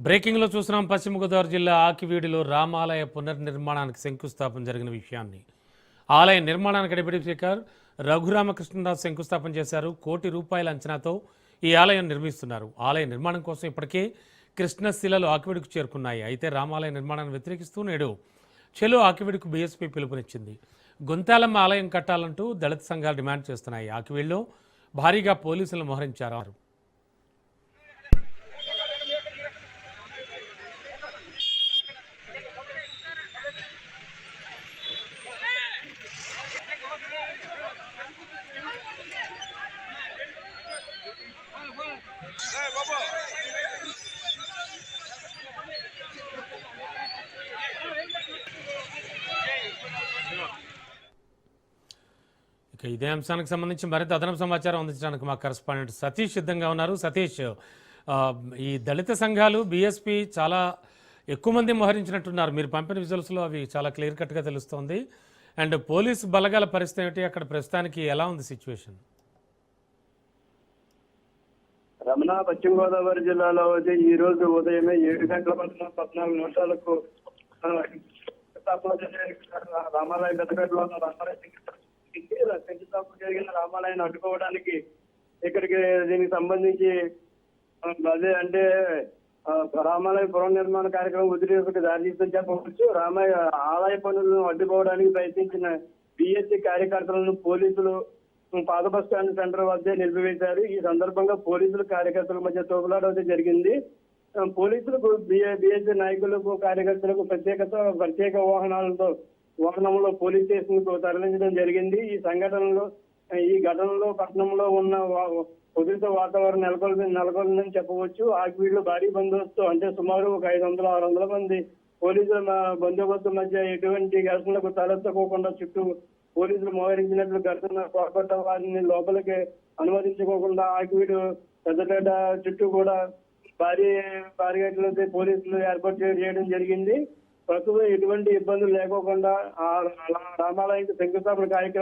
బ్రేకింగ్లో చూస్తున్నాం. పశ్చిమ గోదావరి జిల్లా ఆకివీడిలో రామాలయ పునర్నిర్మాణానికి శంకుస్థాపన జరిగిన విషయాన్ని. ఆలయ నిర్మాణానికి డిప్యూటీ స్పీకర్ రఘురామకృష్ణరాజు శంకుస్థాపన చేశారు. ₹1,00,00,000 అంచనాతో ఈ ఆలయం నిర్మిస్తున్నారు. ఆలయ నిర్మాణం కోసం ఇప్పటికే కృష్ణశిలలు ఆకివీడుకు చేరుకున్నాయి. అయితే రామాలయ నిర్మాణాన్ని వ్యతిరేకిస్తూ నేడు చెలో ఆకివీడుకు బీఎస్పీ పిలుపునిచ్చింది. గొంతాలమ్మ ఆలయం కట్టాలంటూ దళిత సంఘాలు డిమాండ్ చేస్తున్నాయి. ఆకివీడులో భారీగా పోలీసులు మోహరించారు. ఇక ఇదే అంశానికి సంబంధించి మరింత అదనపు సమాచారం అందించడానికి మా కరెస్పాండెంట్ సతీష్ సిద్ధంగా ఉన్నారు. సతీష్, ఈ దళిత సంఘాలు బీఎస్పీ చాలా ఎక్కువ మంది మోహరించినట్టున్నారు. మీరు పంపిన విజువల్స్లో అవి చాలా క్లియర్ కట్గా తెలుస్తోంది. అండ్ పోలీసు బలగాల పరిస్థితి ఏమిటి అక్కడ ప్రస్తుతానికి, ఎలా ఉంది సిచ్యువేషన్? రమణ, పశ్చిమ గోదావరి జిల్లాలో అయితే ఈ రోజు ఉదయమే 7:14 రామాలయం పెద్దపేటలో ఉన్న శంకుస్థాపన జరిగిన రామాలయాన్ని అడ్డుకోవడానికి ఇక్కడికి దీనికి సంబంధించి అదే అంటే రామాలయ పునర్నిర్మాణ కార్యక్రమం ఉద్రేకకు దారితీస్తుందని చెప్పవచ్చు. ఆలయ పనులను అడ్డుకోవడానికి ప్రయత్నించిన బీఎస్సీ కార్యకర్తలను పోలీసులు పాత బస్ స్టాండ్ సెంటర్ వద్దే నిలిపివేశారు. ఈ సందర్భంగా పోలీసులు కార్యకర్తల మధ్య తోపులాట అయితే జరిగింది. పోలీసులకు బీఎస్సీ నాయకులకు కార్యకర్తలకు ప్రత్యేక వాహనంలో పోలీస్ స్టేషన్ కు తరలించడం జరిగింది. ఈ ఘటనలో పట్టణంలో ఉన్న ఉద్రిక్త వాతావరణం నెలకొందని చెప్పవచ్చు. ఆకివీడులో భారీ బందోబస్తు అంటే సుమారు ఒక 500-600 మంది పోలీసుల బందోబస్తు మధ్య ఎటువంటి ఘర్షణలకు తలెత్తకోకుండా చుట్టూ పోలీసులు మోహరించినట్లు ఘటన కోల్పట్ట వారిని లోపలికి అనుమతించుకోకుండా ఆకివీడు పెద్దపేట చుట్టూ కూడా భారీ బ్యారికేడ్లతో పోలీసులు ఏర్పాటు చేయడం జరిగింది. ప్రస్తుతం ఎటువంటి ఇబ్బందులు లేకోకుండా రామాలయానికి శంకుస్థాపన కార్యక్రమం